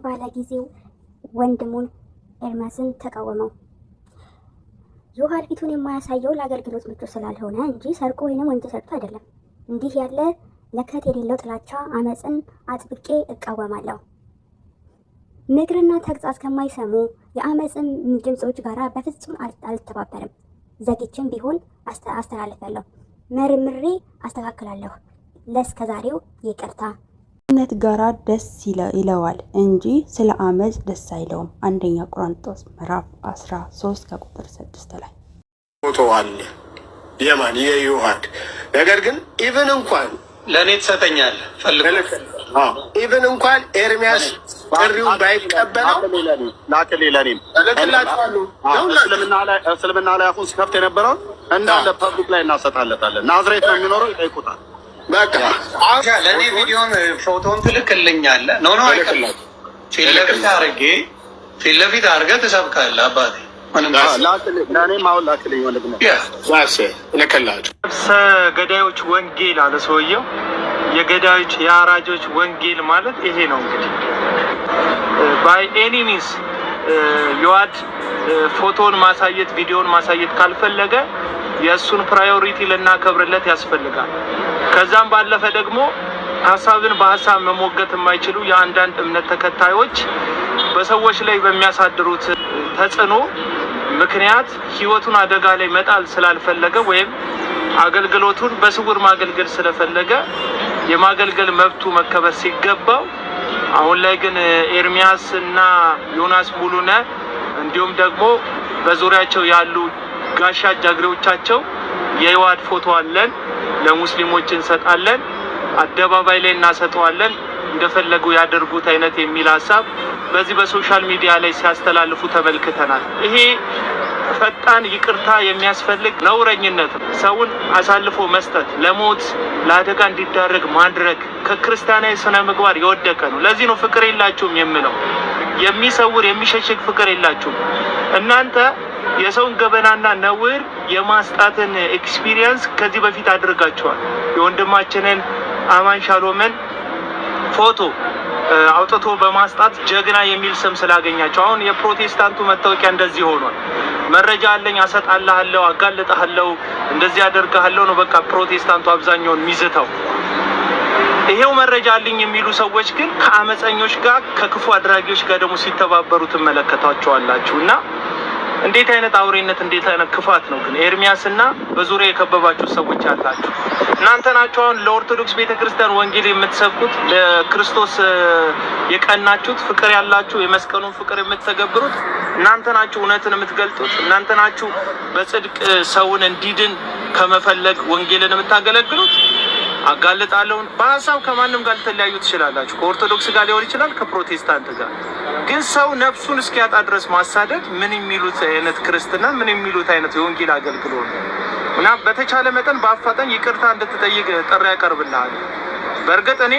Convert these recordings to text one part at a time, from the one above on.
ባለ ጊዜው ወንድሙን ኤርሚያስን ተቃወመው። ዮሐድ ፊቱን የማያሳየው ለአገልግሎት ምቹ ስላልሆነ እንጂ ሰርቆ ወይንም ወንጀል ሰርቶ አይደለም። እንዲህ ያለ ለከት የሌለው ጥላቻ አመፅን አጥብቄ እቃወማለሁ። ምክርና ተግሳጽ ከማይሰሙ የአመፅን ድምፆች ጋር በፍጹም አልተባበርም። ዘግቼም ቢሆን አስተላልፋለሁ፣ መርምሬ አስተካክላለሁ። ለእስከዛሬው ይቅርታ። እውነት ጋራ ደስ ይለዋል እንጂ ስለ አመፅ ደስ አይለውም። አንደኛ ቆሮንቶስ ምዕራፍ 13 ከቁጥር 6 ላይ ሞተዋል የማን የዮሐድ ነገር ግን ኢቭን እንኳን ለእኔ ትሰጠኛለህ ፈልግ ኢቭን እንኳን ኤርሚያስ ጥሪውን ባይቀበለው ላክሌለኔም እልክላችኋለሁ። እስልምና ላይ አፉን ሲከፍት የነበረውን እንዳለ ፐብሊክ ላይ እናሰጣለታለን። ናዝሬት ነው የሚኖረው፣ ይጠይቁታል። በቃ ለእኔ ቪዲዮን ፎቶን ትልክልኛለህ። ኖ አይቀርም። ፊት ለፊት አድርገህ ትሰብካለህ። አባቴ ለእኔም አሁን ላክልኝ ወንድም ነው እልክላችሁ። ነፍሰ ገዳዮች ወንጌል አለ ሰውየው። የገዳዮች የአራጆች ወንጌል ማለት ይሄ ነው። እንግዲህ ባይ ኤኒ ሚንስ ዮሐድ ፎቶን ማሳየት ቪዲዮን ማሳየት ካልፈለገ የእሱን ፕራዮሪቲ ልናከብርለት ያስፈልጋል። ከዛም ባለፈ ደግሞ ሀሳብን በሀሳብ መሞገት የማይችሉ የአንዳንድ እምነት ተከታዮች በሰዎች ላይ በሚያሳድሩት ተጽዕኖ ምክንያት ህይወቱን አደጋ ላይ መጣል ስላልፈለገ ወይም አገልግሎቱን በስውር ማገልገል ስለፈለገ የማገልገል መብቱ መከበር ሲገባው፣ አሁን ላይ ግን ኤርሚያስ እና ዮናስ ሙሉነህ እንዲሁም ደግሞ በዙሪያቸው ያሉ ጋሻ ጃግሬዎቻቸው የዮሐድ ፎቶ አለን፣ ለሙስሊሞች እንሰጣለን፣ አደባባይ ላይ እናሰጠዋለን፣ እንደፈለጉ ያደርጉት አይነት የሚል ሀሳብ በዚህ በሶሻል ሚዲያ ላይ ሲያስተላልፉ ተመልክተናል። ይሄ ፈጣን ይቅርታ የሚያስፈልግ ነውረኝነት ነው። ሰውን አሳልፎ መስጠት፣ ለሞት ለአደጋ እንዲዳረግ ማድረግ ከክርስቲያናዊ ስነ ምግባር የወደቀ ነው። ለዚህ ነው ፍቅር የላችሁም የምለው። የሚሰውር የሚሸሽግ ፍቅር የላችሁም። እናንተ የሰውን ገበናና ነውር የማስጣትን ኤክስፒሪየንስ ከዚህ በፊት አድርጋችኋል። የወንድማችንን አማን ሻሎምን ፎቶ አውጥቶ በማስጣት ጀግና የሚል ስም ስላገኛቸው አሁን የፕሮቴስታንቱ መታወቂያ እንደዚህ ሆኗል። መረጃ አለኝ፣ አሰጣልሃለሁ፣ አጋልጣለሁ፣ እንደዚህ አደርጋለሁ ነው በቃ ፕሮቴስታንቱ አብዛኛውን ሚዝተው። ይሄው መረጃ አለኝ የሚሉ ሰዎች ግን ከአመፀኞች ጋር ከክፉ አድራጊዎች ጋር ደግሞ ሲተባበሩ ትመለከታቸዋላችሁ። እና እንዴት አይነት አውሬነት እንዴት አይነት ክፋት ነው ግን ኤርሚያስና በዙሪያ የከበባችሁ ሰዎች አላችሁ። እናንተ ናችሁ አሁን ለኦርቶዶክስ ቤተክርስቲያን ወንጌል የምትሰብኩት፣ ለክርስቶስ የቀናችሁት፣ ፍቅር ያላችሁ የመስቀሉን ፍቅር የምትተገብሩት እናንተ ናችሁ። እውነትን የምትገልጡት እናንተ ናችሁ። በጽድቅ ሰውን እንዲድን ከመፈለግ ወንጌልን የምታገለግሉት። አጋልጣለሁ በሀሳብ ከማንም ጋር ልትለያዩ ትችላላችሁ። ከኦርቶዶክስ ጋር ሊሆን ይችላል፣ ከፕሮቴስታንት ጋር ግን ሰው ነፍሱን እስኪያጣ ድረስ ማሳደድ ምን የሚሉት አይነት ክርስትና፣ ምን የሚሉት አይነት የወንጌል አገልግሎት እና በተቻለ መጠን በአፋጣኝ ይቅርታ እንድትጠይቅ ጥሪ ያቀርብልሃል። በእርግጥ እኔ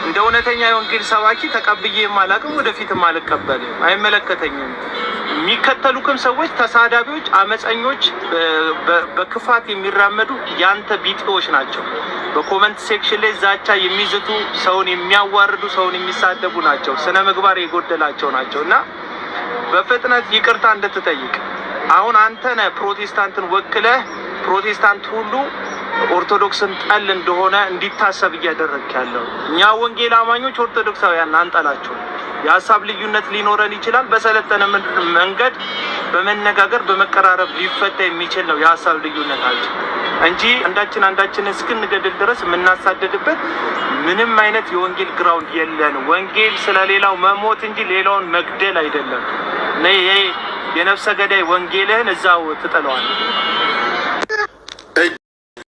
እንደ እውነተኛ የወንጌል ሰባኪ ተቀብዬ የማላቅም ወደፊትም አልቀበልም፣ አይመለከተኝም። የሚከተሉክም ሰዎች ተሳዳቢዎች፣ አመፀኞች፣ በክፋት የሚራመዱ ያንተ ቢጤዎች ናቸው። በኮመንት ሴክሽን ላይ ዛቻ የሚዝቱ፣ ሰውን የሚያዋርዱ፣ ሰውን የሚሳደቡ ናቸው። ስነ ምግባር የጎደላቸው ናቸው እና በፍጥነት ይቅርታ እንድትጠይቅ አሁን አንተ ነህ ፕሮቴስታንትን ወክለህ ፕሮቴስታንት ሁሉ ኦርቶዶክስን ጠል እንደሆነ እንዲታሰብ እያደረግክ ያለው። እኛ ወንጌል አማኞች ኦርቶዶክሳውያን አንጠላቸው። የሀሳብ ልዩነት ሊኖረን ይችላል። በሰለጠነ መንገድ በመነጋገር በመቀራረብ ሊፈታ የሚችል ነው የሀሳብ ልዩነታችን እንጂ አንዳችን እስክንገድል ድረስ የምናሳደድበት ምንም አይነት የወንጌል ግራውንድ የለን። ወንጌል ስለሌላው መሞት እንጂ ሌላውን መግደል አይደለም። ይሄ የነፍሰ ገዳይ ወንጌልህን እዛው ትጥለዋል።